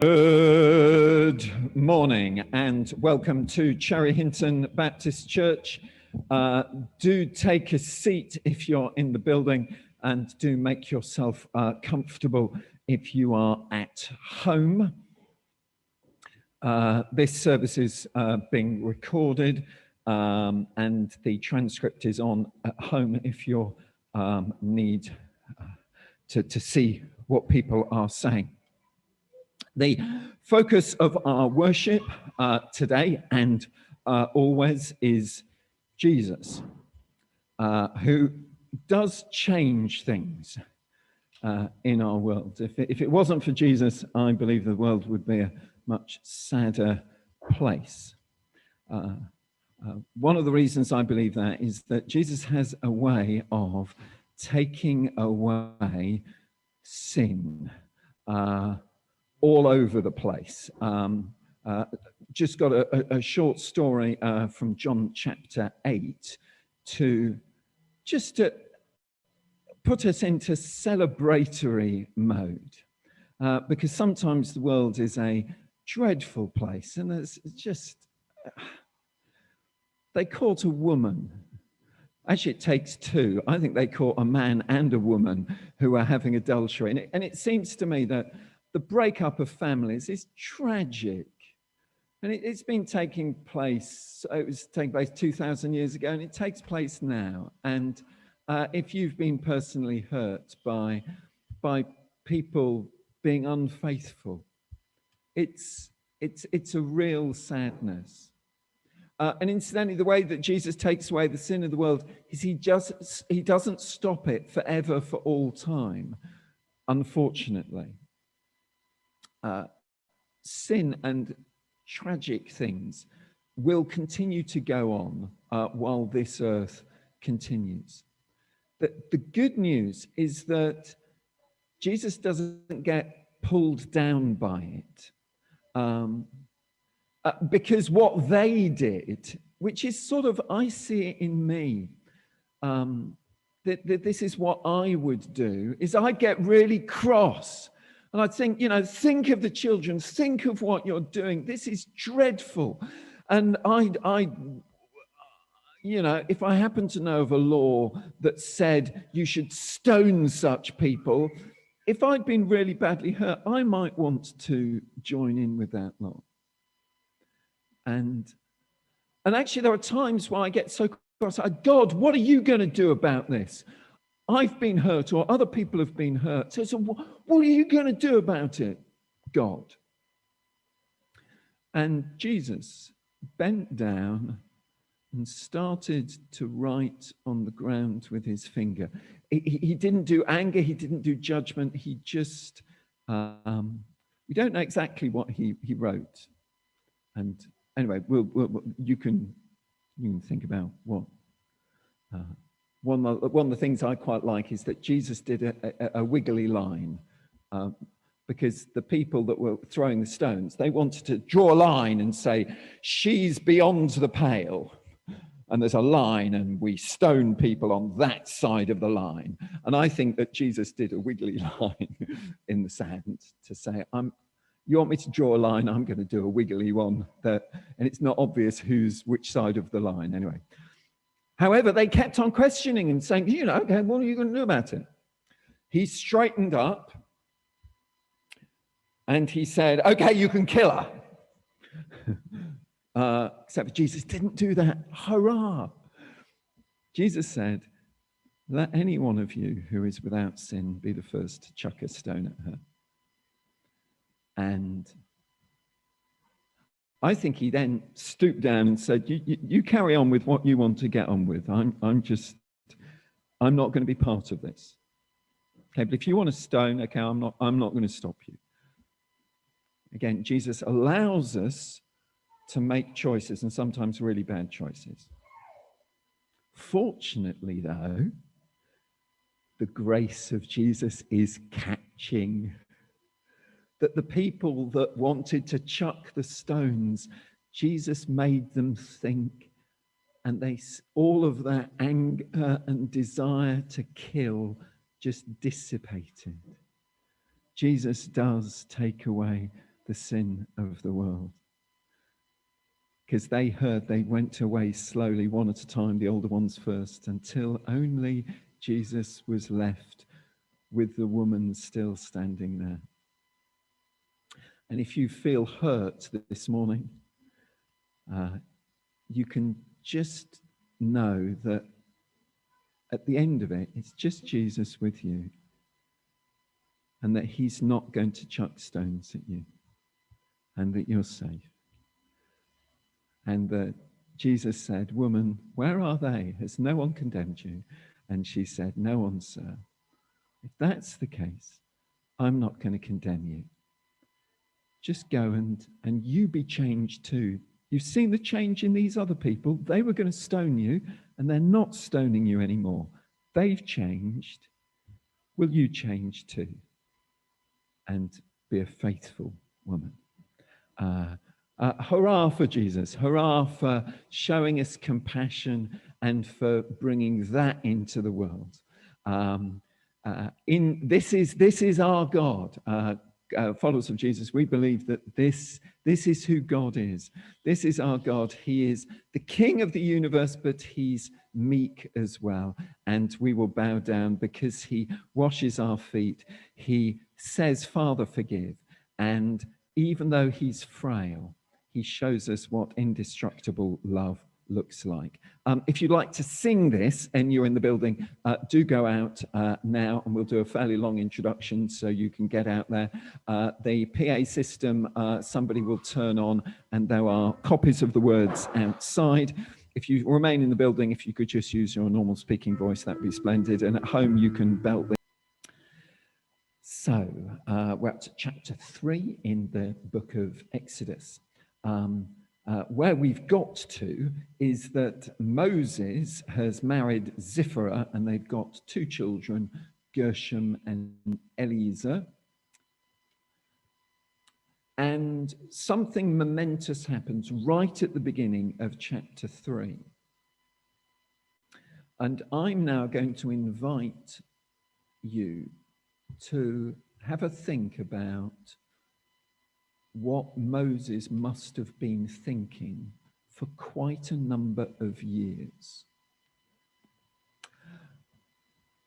Good morning and welcome to Cherry Hinton Baptist Church. Do take a seat if you're in the building, and do make yourself comfortable if you are at home. This service is being recorded, and the transcript is on at home if you need to see what people are saying. The focus of our worship today and always is Jesus, who does change things in our world. If it wasn't for Jesus, I believe the world would be a much sadder place. One of the reasons I believe that is that Jesus has a way of taking away sin all over the place. Just got a short story from John chapter 8 to put us into celebratory mode, because sometimes the world is a dreadful place, and it's just, they caught a woman. Actually, it takes two. I think they caught a man and a woman who are having adultery. And it seems to me that the breakup of families is tragic. And it's been taking place, it was taking place 2,000 years ago, and it takes place now. And if you've been personally hurt by people being unfaithful, it's a real sadness. And incidentally, the way that Jesus takes away the sin of the world is he doesn't stop it forever, for all time, unfortunately. Sin and tragic things will continue to go on while this earth continues. The good news is that Jesus doesn't get pulled down by it. Because what they did, which is sort of, I see it in me, that this is what I would do, is I'd get really cross. And I'd think, think of the children, think of what you're doing. This is dreadful. And if I happen to know of a law that said you should stone such people, if I'd been really badly hurt, I might want to join in with that law. And actually, there are times where I get so cross. God, what are you going to do about this? I've been hurt, or other people have been hurt. So what are you going to do about it, God? And Jesus bent down and started to write on the ground with his finger. He didn't do anger. He didn't do judgment. He just, we don't know exactly what he wrote. And anyway, you can think about what. One of the things I quite like is that Jesus did a wiggly line, because the people that were throwing the stones, they wanted to draw a line and say, she's beyond the pale. And there's a line, and we stone people on that side of the line. And I think that Jesus did a wiggly line in the sand to say, you want me to draw a line, I'm going to do a wiggly one. And it's not obvious which side of the line. Anyway. However, they kept on questioning and saying, okay, what are you going to do about it? He straightened up and he said, okay, you can kill her. Except for Jesus didn't do that. Hurrah! Jesus said, let any one of you who is without sin be the first to chuck a stone at her. And I think he then stooped down and said, you carry on with what you want to get on with. I'm not going to be part of this. Okay, but if you want to stone, okay, I'm not going to stop you. Again, Jesus allows us to make choices, and sometimes really bad choices. Fortunately, though, the grace of Jesus is catching. That the people that wanted to chuck the stones, Jesus made them think, and all of that anger and desire to kill just dissipated. Jesus does take away the sin of the world. Because they heard, they went away slowly, one at a time, the older ones first, until only Jesus was left with the woman still standing there. And if you feel hurt this morning, you can just know that at the end of it, it's just Jesus with you, and that he's not going to chuck stones at you, and that you're safe. And that Jesus said, "Woman, where are they? Has no one condemned you?" And she said, "No one, sir." If that's the case, I'm not going to condemn you. Just go and you be changed too. You've seen the change in these other people. They were going to stone you, and they're not stoning you anymore. They've changed. Will you change too? And be a faithful woman. Hurrah for Jesus. Hurrah for showing us compassion and for bringing that into the world. This is our God. Followers of Jesus, we believe that this is who God is. This is our God. He is the King of the universe, but he's meek as well. And we will bow down because he washes our feet. He says, "Father, forgive." And even though he's frail, he shows us what indestructible love looks like. If you'd like to sing this and you're in the building, do go out now, and we'll do a fairly long introduction so you can get out there. The PA system, somebody will turn on, and there are copies of the words outside. If you remain in the building, if you could just use your normal speaking voice, that'd be splendid. And at home, you can belt this. So we're up to chapter 3 in the book of Exodus. Where we've got to is that Moses has married Zipporah, and they've got 2 children, Gershom and Eliezer. And something momentous happens right at the beginning of chapter 3. And I'm now going to invite you to have a think about what Moses must have been thinking for quite a number of years.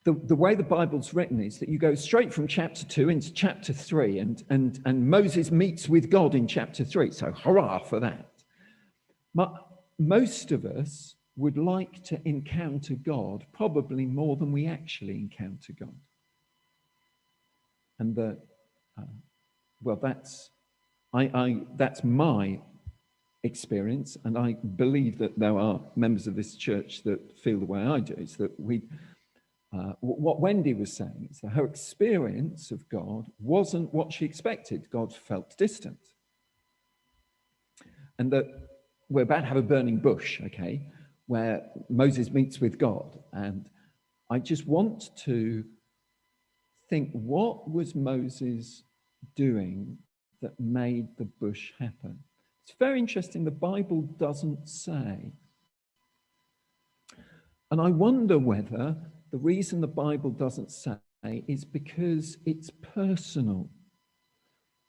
The way the Bible's written is that you go straight from chapter 2 into chapter 3, and Moses meets with God in chapter 3. So hurrah for that. But most of us would like to encounter God probably more than we actually encounter God. And that, well, that's my experience, and I believe that there are members of this church that feel the way I do. Is that what Wendy was saying is that her experience of God wasn't what she expected. God felt distant. And that we're about to have a burning bush, okay, where Moses meets with God. And I just want to think, what was Moses doing that made the bush happen? It's very interesting. The Bible doesn't say. And I wonder whether the reason the Bible doesn't say is because it's personal.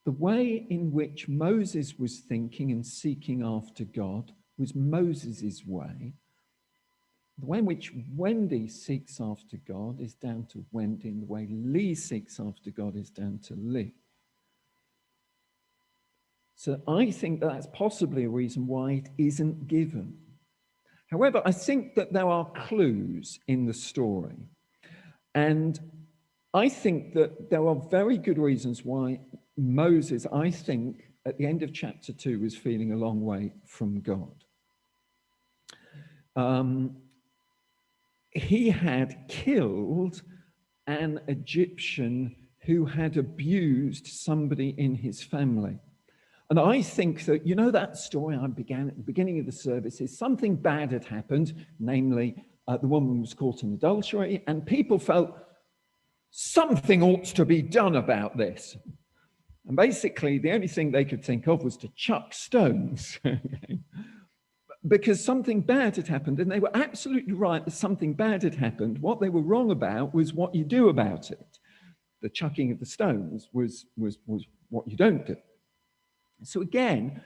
The way in which Moses was thinking and seeking after God was Moses's way. The way in which Wendy seeks after God is down to Wendy, and the way Lee seeks after God is down to Lee. So I think that that's possibly a reason why it isn't given. However, I think that there are clues in the story. And I think that there are very good reasons why Moses, I think, at the end of chapter 2, was feeling a long way from God. He had killed an Egyptian who had abused somebody in his family. And I think that, you know, that story I began at the beginning of the service is something bad had happened, namely the woman was caught in adultery, and people felt something ought to be done about this. And basically the only thing they could think of was to chuck stones. Because something bad had happened, and they were absolutely right that something bad had happened. What they were wrong about was what you do about it. The chucking of the stones was what you don't do. So again,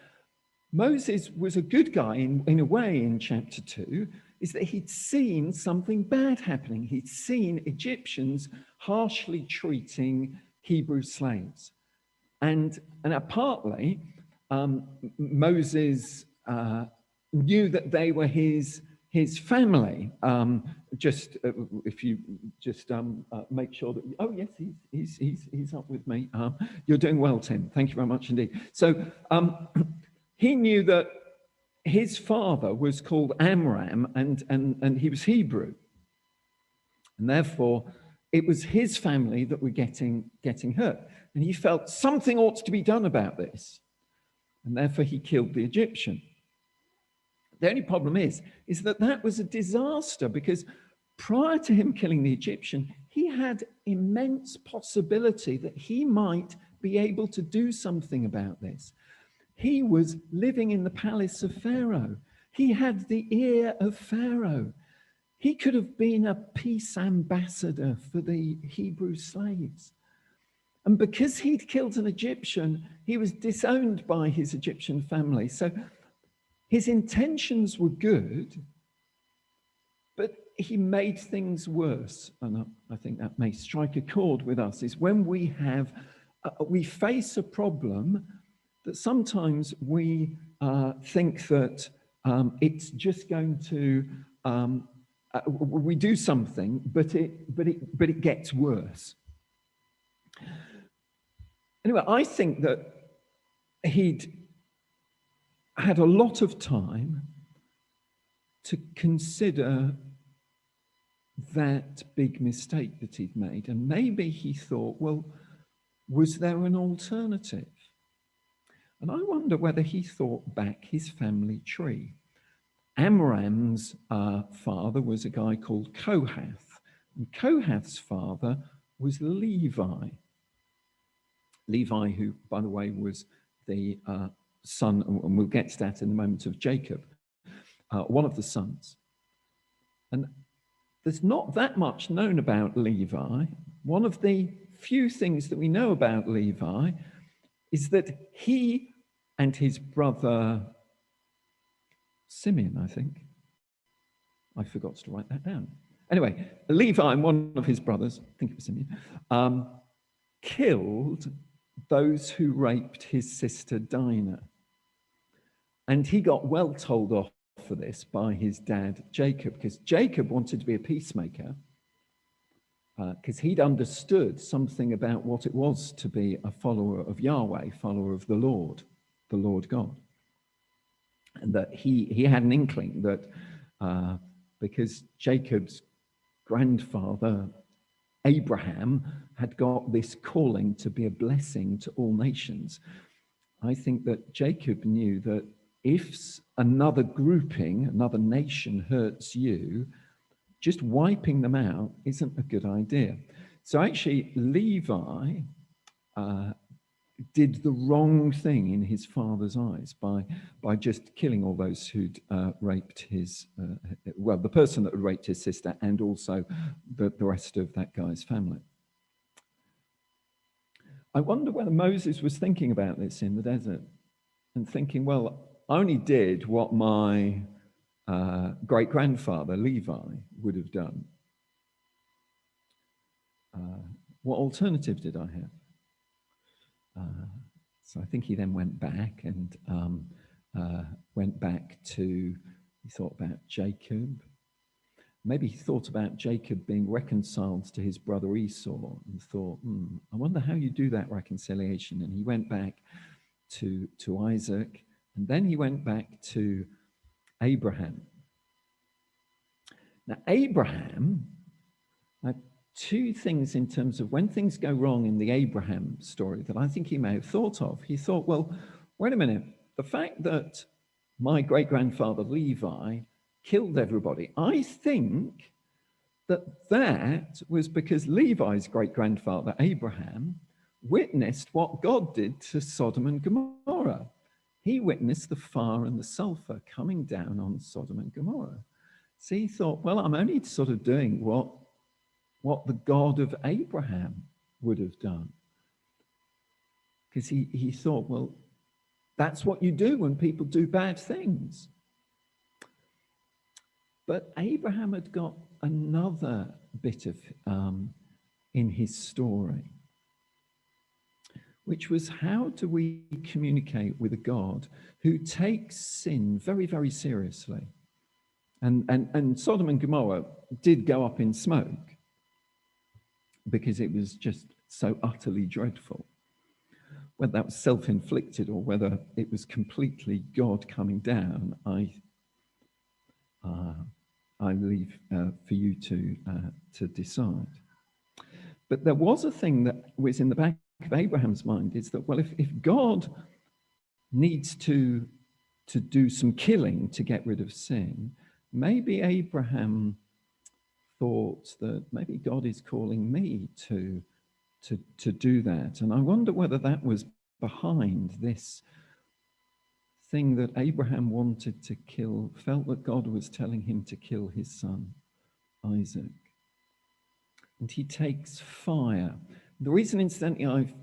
Moses was a good guy in a way in chapter 2, is that he'd seen something bad happening. He'd seen Egyptians harshly treating Hebrew slaves. And partly, Moses knew that they were his family. If you just make sure that, oh yes, he's up with me. You're doing well, Tim. Thank you very much indeed. So he knew that his father was called Amram, and he was Hebrew, and therefore it was his family that were getting hurt. And he felt something ought to be done about this, and therefore he killed the Egyptian. The only problem is that was a disaster, because prior to him killing the Egyptian, he had immense possibility that he might be able to do something about this. He was living in the palace of Pharaoh. He had the ear of Pharaoh. He could have been a peace ambassador for the Hebrew slaves. And because he'd killed an Egyptian, he was disowned by his Egyptian family. So his intentions were good, but he made things worse. And I think that may strike a chord with us, is when we face a problem that sometimes we think that it's just going to, we do something, but it gets worse. Anyway, I think that he'd had a lot of time to consider that big mistake that he'd made. And maybe he thought, well, was there an alternative? And I wonder whether he thought back his family tree. Amram's father was a guy called Kohath, and Kohath's father was Levi. Levi, who, by the way, was the son, and we'll get to that in a moment, of Jacob, one of the sons. And there's not that much known about Levi. One of the few things that we know about Levi is that he and his brother Simeon, I think, I forgot to write that down. Anyway, Levi and one of his brothers, I think it was Simeon, killed those who raped his sister Dinah. And he got well told off for this by his dad, Jacob, because Jacob wanted to be a peacemaker, because he'd understood something about what it was to be a follower of Yahweh, follower of the Lord God. And that he had an inkling that because Jacob's grandfather, Abraham, had got this calling to be a blessing to all nations, I think that Jacob knew that if another grouping, another nation hurts you, just wiping them out isn't a good idea. So actually, Levi did the wrong thing in his father's eyes by just killing all those who'd raped his, the person that had raped his sister, and also the rest of that guy's family. I wonder whether Moses was thinking about this in the desert and thinking, well, I only did what my great-grandfather Levi would have done. What alternative did I have? So I think he then went back and he thought about Jacob. Maybe he thought about Jacob being reconciled to his brother Esau and thought, I wonder how you do that reconciliation. And he went back to Isaac, and then he went back to Abraham. Now, Abraham had two things in terms of when things go wrong in the Abraham story that I think he may have thought of. He thought, well, wait a minute, the fact that my great-grandfather Levi killed everybody, I think that was because Levi's great-grandfather Abraham witnessed what God did to Sodom and Gomorrah. He witnessed the fire and the sulfur coming down on Sodom and Gomorrah. So he thought, well, I'm only sort of doing what the God of Abraham would have done. Because he thought, well, That's what you do when people do bad things. But Abraham had got another bit of in his story, which was, how do we communicate with a God who takes sin very, very seriously? And Sodom and Gomorrah did go up in smoke because it was just so utterly dreadful. Whether that was self-inflicted or whether it was completely God coming down, I leave for you to decide. But there was a thing that was in the back of Abraham's mind, is that, well, if God needs to do some killing to get rid of sin, maybe Abraham thought that maybe God is calling me to do that. And I wonder whether that was behind this thing that Abraham wanted to kill, felt that God was telling him to kill his son, Isaac. And he takes fire. The reason, incidentally,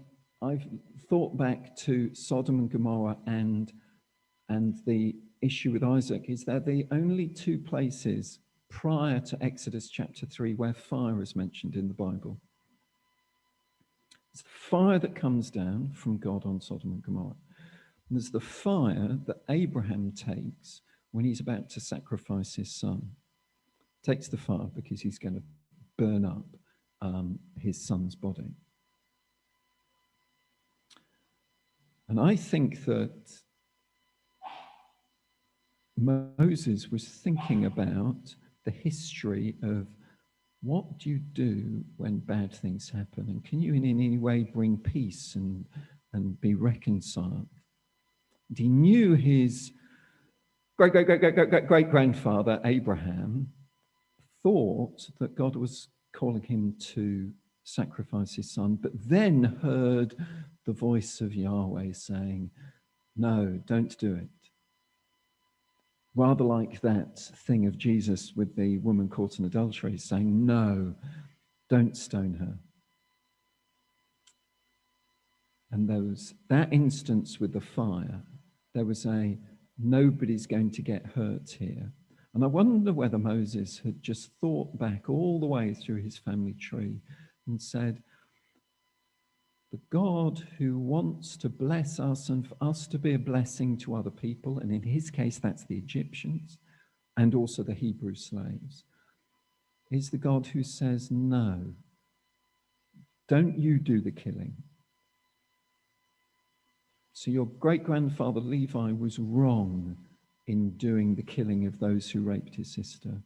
I've thought back to Sodom and Gomorrah and the issue with Isaac is they're the only two places prior to Exodus chapter 3 where fire is mentioned in the Bible. It's the fire that comes down from God on Sodom and Gomorrah. And there's the fire that Abraham takes when he's about to sacrifice his son. Takes the fire because he's going to burn up his son's body. And I think that Moses was thinking about the history of what do you do when bad things happen, and can you in any way bring peace and be reconciled? And he knew his great-great-great-great-great-grandfather Abraham thought that God was calling him to sacrifice his son, but then heard the voice of Yahweh saying, no, don't do it. Rather like that thing of Jesus with the woman caught in adultery, saying, no, don't stone her. And there was that instance with the fire. There was a, nobody's going to get hurt here. And I wonder whether Moses had just thought back all the way through his family tree and said, the God who wants to bless us and for us to be a blessing to other people, and in his case, that's the Egyptians and also the Hebrew slaves, is the God who says, no, don't you do the killing. So your great-grandfather Levi was wrong in doing the killing of those who raped his sister.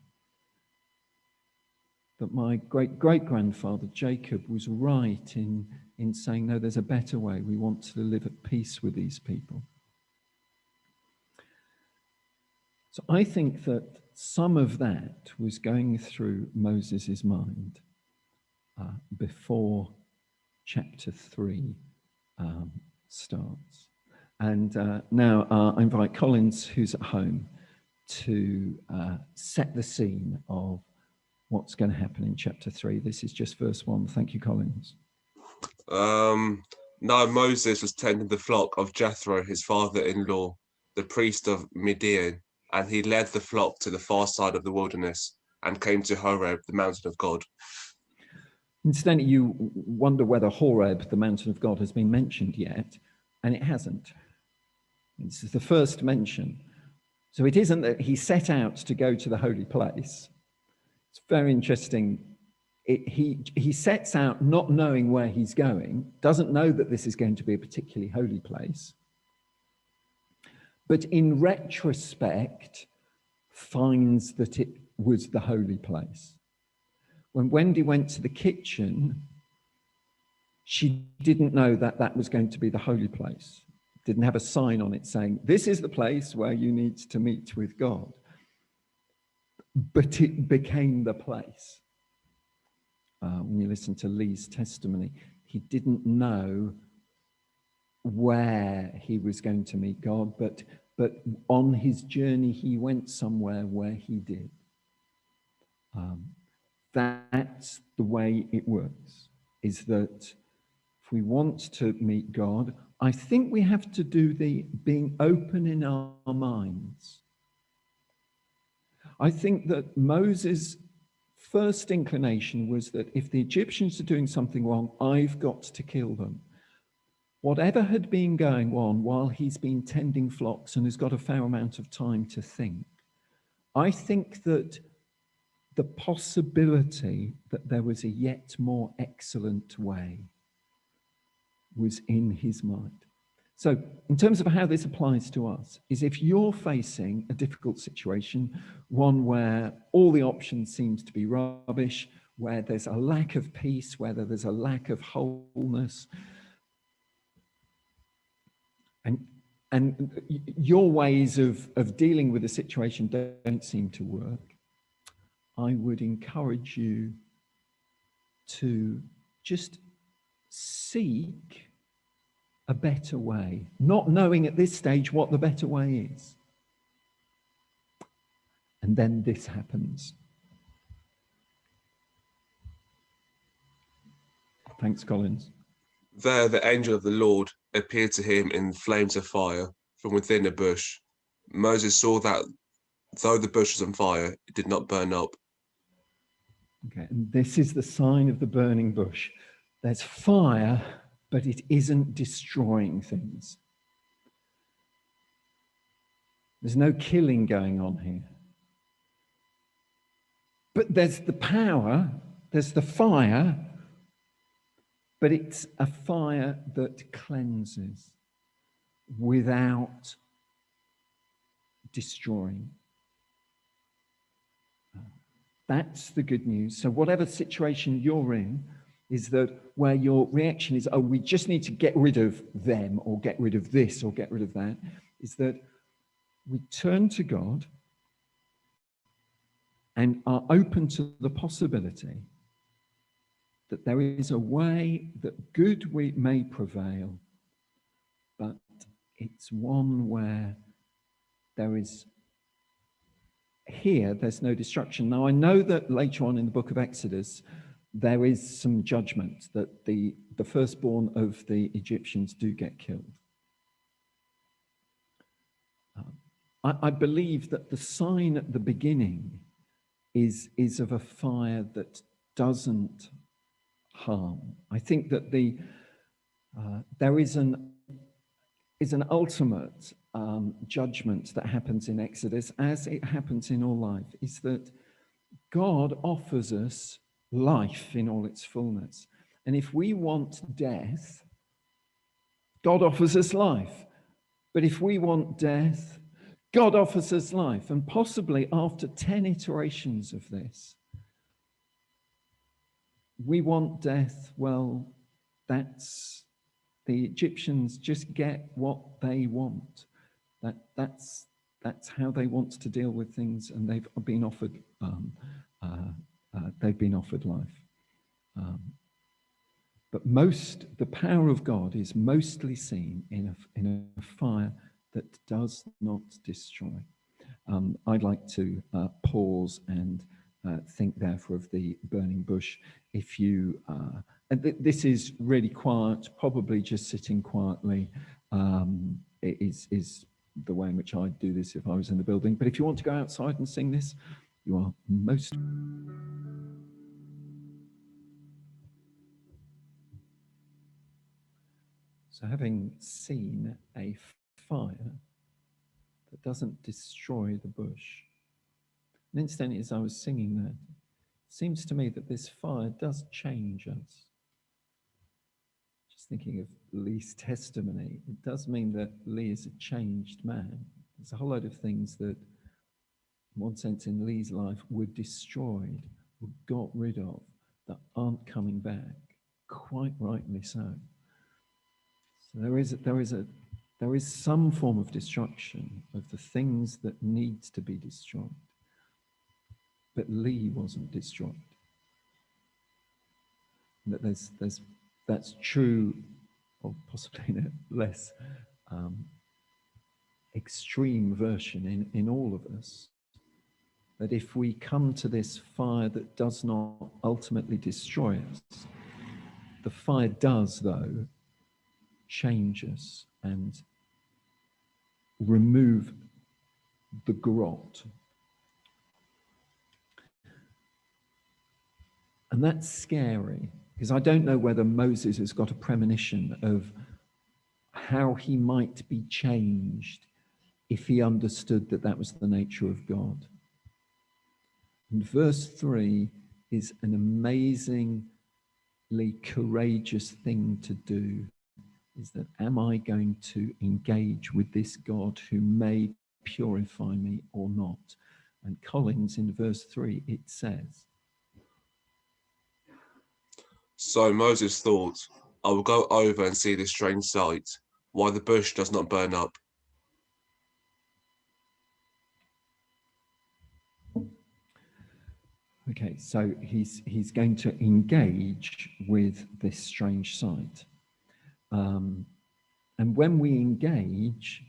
But my great-great-grandfather Jacob was right in saying, no, there's a better way. We want to live at peace with these people. So I think that some of that was going through Moses's mind before chapter 3 starts. And now I invite Collins, who's at home, to set the scene of what's going to happen in chapter 3. This is just verse 1. Thank you, Collins. Now Moses was tending the flock of Jethro, his father-in-law, the priest of Midian, and he led the flock to the far side of the wilderness and came to Horeb, the mountain of God. Incidentally, you wonder whether Horeb, the mountain of God, has been mentioned yet, and it hasn't. This is the first mention. So it isn't that he set out to go to the holy place. It's very interesting. He sets out not knowing where he's going, doesn't know that this is going to be a particularly holy place, but in retrospect finds that it was the holy place. When Wendy went to the kitchen, she didn't know that that was going to be the holy place. Didn't have a sign on it saying, this is the place where you need to meet with God. But it became the place. When you listen to Lee's testimony, he didn't know where he was going to meet God, but on his journey, he went somewhere where he did. That's the way it works, is that if we want to meet God, I think we have to do the being open in our minds. I think that Moses' first inclination was that if the Egyptians are doing something wrong, I've got to kill them. Whatever had been going on while he's been tending flocks and has got a fair amount of time to think, I think that the possibility that there was a yet more excellent way was in his mind. So in terms of how this applies to us, is if you're facing a difficult situation, one where all the options seems to be rubbish, where there's a lack of peace, where there's a lack of wholeness, and your ways of dealing with the situation don't seem to work, I would encourage you to just seek a better way, not knowing at this stage what the better way is. And then this happens. Thanks, Collins. There, the angel of the Lord appeared to him in flames of fire from within a bush. Moses saw that though the bush was on fire, it did not burn up. Okay, and this is the sign of the burning bush. There's fire, but it isn't destroying things. There's no killing going on here. But there's the power, there's the fire, but it's a fire that cleanses without destroying. That's the good news. So whatever situation you're in, is that where your reaction is, oh, we just need to get rid of them, or get rid of this, or get rid of that, is that we turn to God and are open to the possibility that there is a way that good may prevail, but it's one where there is, here, there's no destruction. Now, I know that later on in the book of Exodus, there is some judgment that the firstborn of the Egyptians do get killed. I believe that the sign at the beginning is of a fire that doesn't harm. I think that there is an ultimate judgment that happens in Exodus, as it happens in all life, is that God offers us life in all its fullness. And if we want death, God offers us life. But if we want death, God offers us life. And possibly after 10 iterations of this, we want death. Well, that's the Egyptians just get what they want. That's how they want to deal with things, and they've been offered life. But the power of God is mostly seen in a fire that does not destroy. I'd like to pause and think therefore of the burning bush. If you, this is really quiet, probably just sitting quietly, is the way in which I'd do this if I was in the building. But if you want to go outside and sing this, you are most... So having seen a fire that doesn't destroy the bush, and incidentally, as I was singing that, it seems to me that this fire does change us. Just thinking of Lee's testimony, it does mean that Lee is a changed man. There's a whole load of things that, in one sense, in Lee's life were destroyed, were got rid of, that aren't coming back, quite rightly so. So there is some form of destruction of the things that needs to be destroyed. But Lee wasn't destroyed. That that's true, or possibly in a less extreme version in all of us. That if we come to this fire that does not ultimately destroy us, The fire does, though, change us and remove the grot. And that's scary, because I don't know whether Moses has got a premonition of how he might be changed if he understood that that was the nature of God. And verse 3 is an amazingly courageous thing to do, is that am I going to engage with this God who may purify me or not? And Collins, in verse 3, it says, So Moses thought, I will go over and see this strange sight, why the bush does not burn up. okay, so he's going to engage with this strange sight. And when we engage,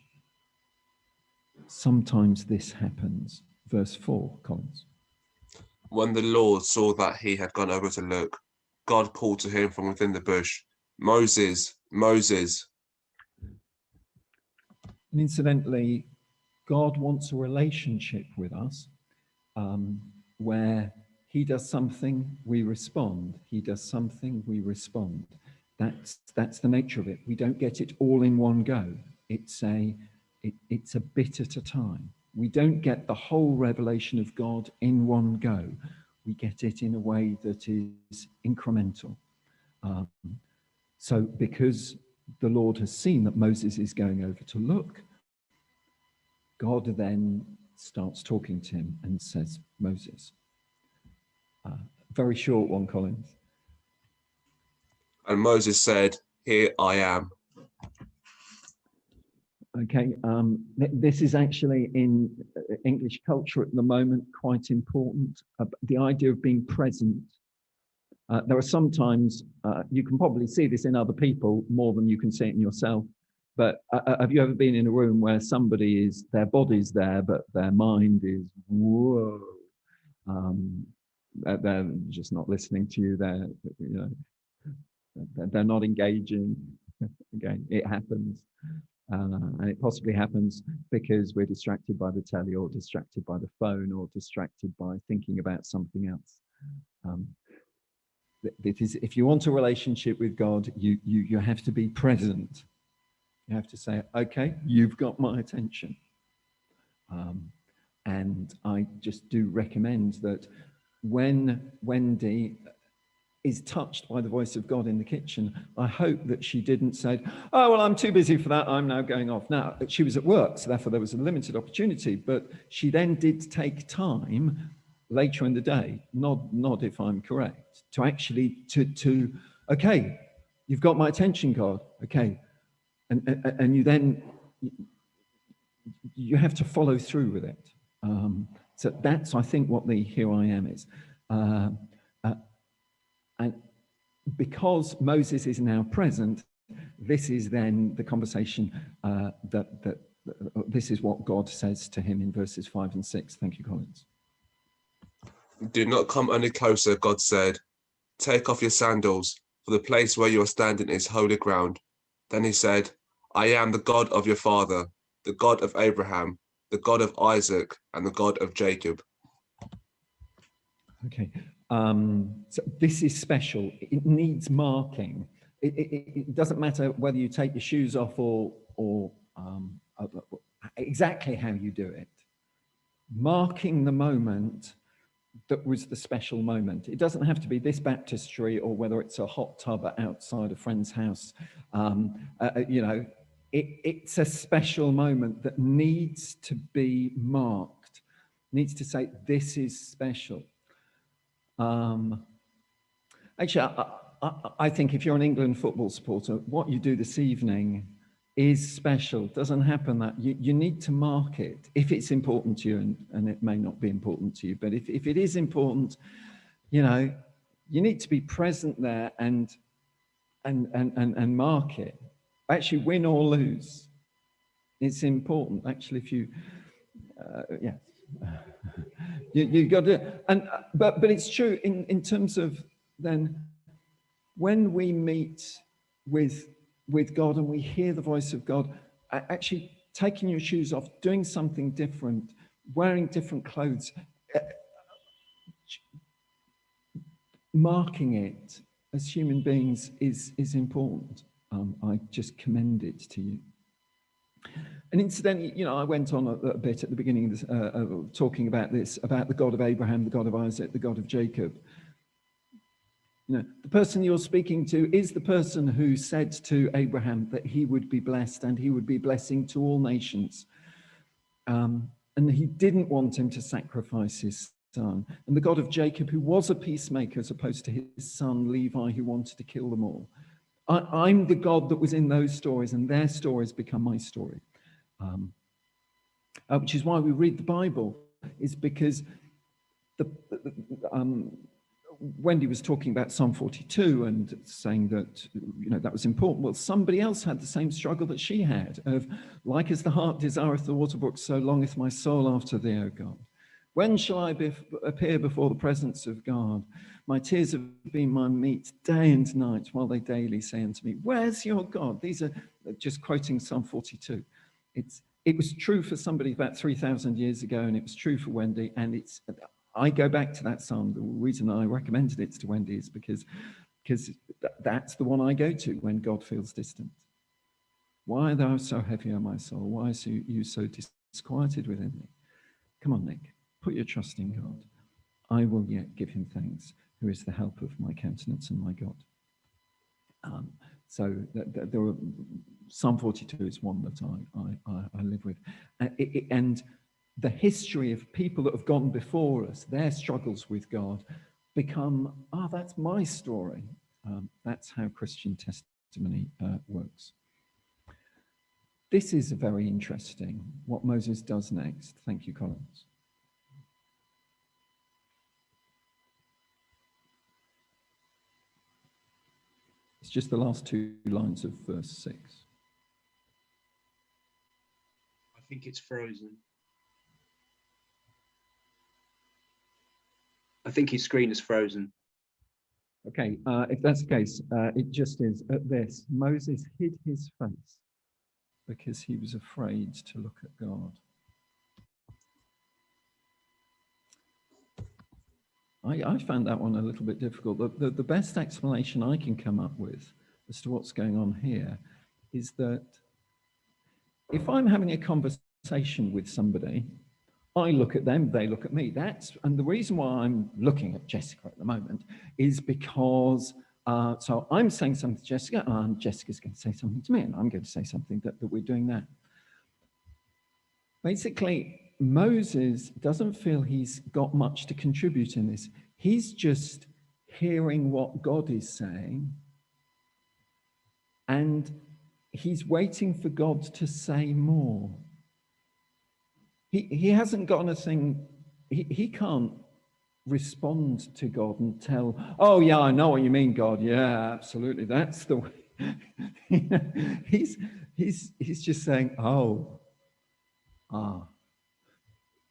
sometimes this happens. Verse 4, Collins. When the Lord saw that he had gone over to look, God called to him from within the bush, Moses, Moses. And incidentally, God wants a relationship with us where he does something, we respond. He does something, we respond. That's the nature of it. We don't get it all in one go. It's a bit at a time. We don't get the whole revelation of God in one go. We get it in a way that is incremental. So because the Lord has seen that Moses is going over to look, God then starts talking to him and says, Moses. Very short one, Collins. And Moses said, here I am. Okay, this is actually in English culture at the moment quite important. The idea of being present. There are sometimes, you can probably see this in other people more than you can see it in yourself, but have you ever been in a room where somebody is, their body's there, but their mind is, whoa, they're just not listening to you, they're not engaging. Again, it happens. And it possibly happens because we're distracted by the telly or distracted by the phone or distracted by thinking about something else. If you want a relationship with God, you have to be present. You have to say, okay, you've got my attention. And I just do recommend that when Wendy is touched by the voice of God in the kitchen, I hope that she didn't say, oh, well, I'm too busy for that, I'm now going off. Now, she was at work, so therefore there was a limited opportunity, but she then did take time later in the day, nod if I'm correct, to actually, okay, you've got my attention, God, okay. And you then, you have to follow through with it. So that's, I think, what the here I am is. And because Moses is now present, this is then the conversation that this is what God says to him in verses 5 and 6. Thank you, Collins. Do not come any closer, God said. Take off your sandals, for the place where you are standing is holy ground. Then he said, I am the God of your father, the God of Abraham, the God of Isaac, and the God of Jacob. Okay. So this is special. It needs marking. It doesn't matter whether you take your shoes off or exactly how you do it. Marking the moment that was the special moment. It doesn't have to be this baptistry or whether it's a hot tub outside a friend's house. It's a special moment that needs to be marked, needs to say, this is special. Actually, I think if you're an England football supporter, what you do this evening is special. It doesn't happen that you need to mark it if it's important to you, and it may not be important to you, but if it is important, you need to be present there and mark it. Actually, win or lose, it's important. Actually, if you, yeah. You got to, but it's true in terms of then when we meet with God and we hear the voice of God, actually taking your shoes off, doing something different, wearing different clothes, marking it as human beings is important. I just commend it to you. And incidentally, you know, I went on a bit at the beginning of this, talking about this, about the God of Abraham, the God of Isaac, the God of Jacob. You know, the person you're speaking to is the person who said to Abraham that he would be blessed and he would be blessing to all nations. And he didn't want him to sacrifice his son. And the God of Jacob, who was a peacemaker as opposed to his son Levi, who wanted to kill them all. I'm the God that was in those stories, and their stories become my story. Which is why we read the Bible, is because Wendy was talking about Psalm 42 and saying that, you know, that was important. Well, somebody else had the same struggle that she had of, like as the heart desireth the water brook, so longeth my soul after thee, O God. When shall I appear before the presence of God? My tears have been my meat day and night, while they daily say unto me, where's your God? These are just quoting Psalm 42. It was true for somebody about 3,000 years ago, and it was true for Wendy, and I go back to that psalm. The reason I recommended it to Wendy is because that's the one I go to when God feels distant. Why art thou so heavy, O my soul? Why are you so disquieted within me? Come on, Nick, put your trust in God. I will yet give him thanks, who is the help of my countenance and my God. So there were, Psalm 42 is one that I live with. And the history of people that have gone before us, their struggles with God, become, that's my story. That's how Christian testimony works. This is very interesting, what Moses does next. Thank you, Collins. It's just the last two lines of verse 6. I think it's frozen. I think his screen is frozen. Okay, if that's the case, it just is at this. Moses hid his face because he was afraid to look at God. I found that one a little bit difficult. The best explanation I can come up with as to what's going on here is that if I'm having a conversation with somebody, I look at them, they look at me. And the reason why I'm looking at Jessica at the moment is because, so I'm saying something to Jessica, and Jessica's going to say something to me, and I'm going to say something that we're doing that. Basically, Moses doesn't feel he's got much to contribute in this. He's just hearing what God is saying, and he's waiting for God to say more. He hasn't got anything, he can't respond to God and tell, oh yeah, I know what you mean, God. Yeah, absolutely. That's the way. He's just saying,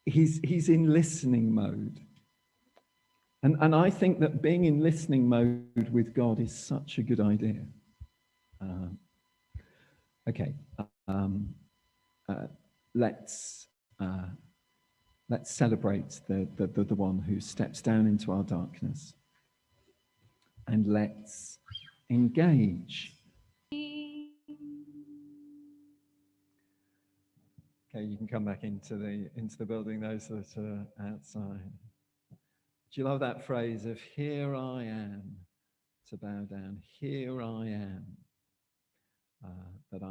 He's in listening mode. And I think that being in listening mode with God is such a good idea. Okay, let's celebrate the one who steps down into our darkness, and let's engage. Okay, you can come back into the building, those that are outside. Do you love that phrase of "Here I am to bow down"? Here I am. That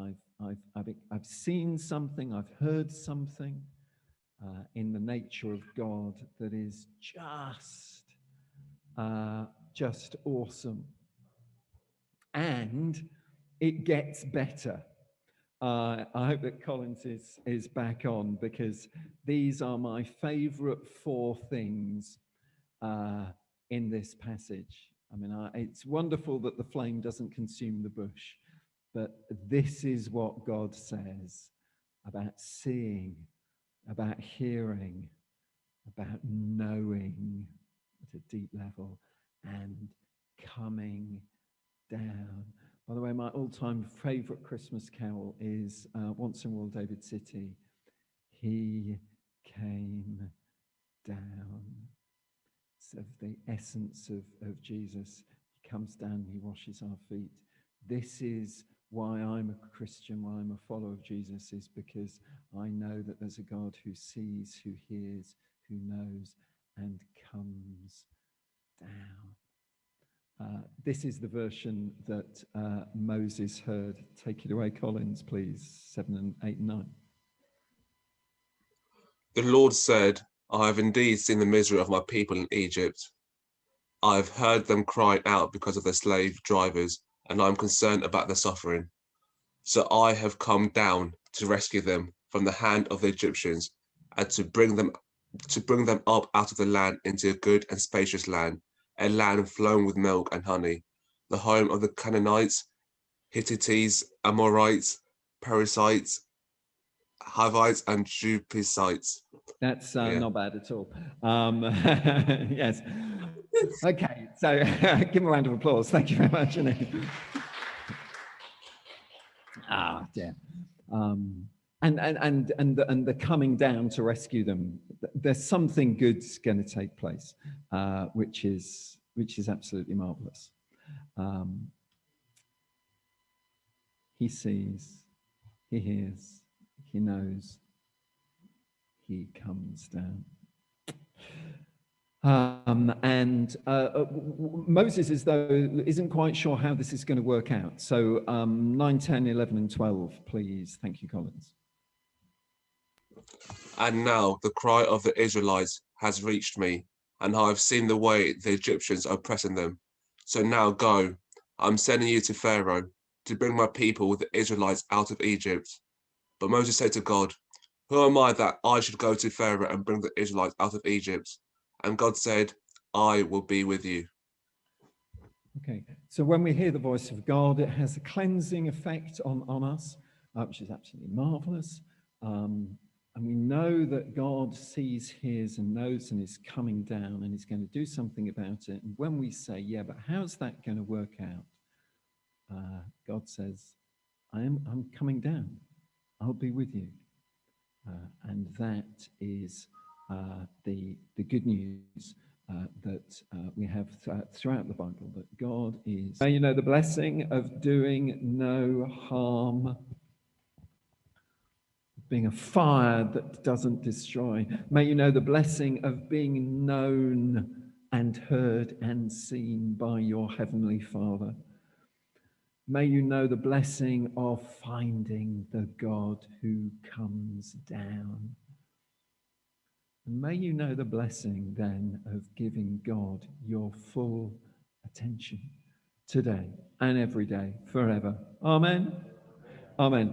I've seen something, I've heard something in the nature of God that is just awesome, and it gets better. I hope that Collins is back on, because these are my favorite 4 things in this passage. I mean, it's wonderful that the flame doesn't consume the bush, but this is what God says about seeing, about hearing, about knowing at a deep level, and coming down. By the way, my all-time favourite Christmas carol is Once in Royal David City. He came down. It's of the essence of Jesus. He comes down, he washes our feet. This is why I'm a Christian, why I'm a follower of Jesus, is because I know that there's a God who sees, who hears, who knows, and comes down. This is the version that Moses heard. Take it away, Collins, please. 7 and 8 and 9. The Lord said, I have indeed seen the misery of my people in Egypt. I have heard them crying out because of their slave drivers, and I am concerned about their suffering. So I have come down to rescue them from the hand of the Egyptians, and to bring them up out of the land into a good and spacious land, a land flowing with milk and honey, the home of the Canaanites, Hittites, Amorites, Perizzites, Hivites, and Jebusites. That's Yeah. not bad at all. Yes. Okay, so give him a round of applause. Thank you very much. Dear. And the coming down to rescue them. There's something good's going to take place, which is absolutely marvelous. He sees, he hears, he knows, he comes down. Moses, as though, isn't quite sure how this is going to work out. So 9, 10, 11, and 12, please. Thank you, Collins. And now the cry of the Israelites has reached me, and I have seen the way the Egyptians are oppressing them. So now go, I'm sending you to Pharaoh to bring my people with the Israelites out of Egypt. But Moses said to God, who am I that I should go to Pharaoh and bring the Israelites out of Egypt? And God said, I will be with you. Okay, so when we hear the voice of God, it has a cleansing effect on us, which is absolutely marvelous. And we know that God sees, hears, and knows and is coming down and is going to do something about it. And when we say, yeah, but how's that going to work out? God says, I'm coming down. I'll be with you. And that is the good news that we have throughout the Bible, that God is. May you know the blessing of doing no harm, being a fire that doesn't destroy. May you know the blessing of being known and heard and seen by your Heavenly Father. May you know the blessing of finding the God who comes down. And may you know the blessing then of giving God your full attention today and every day, forever. Amen. Amen.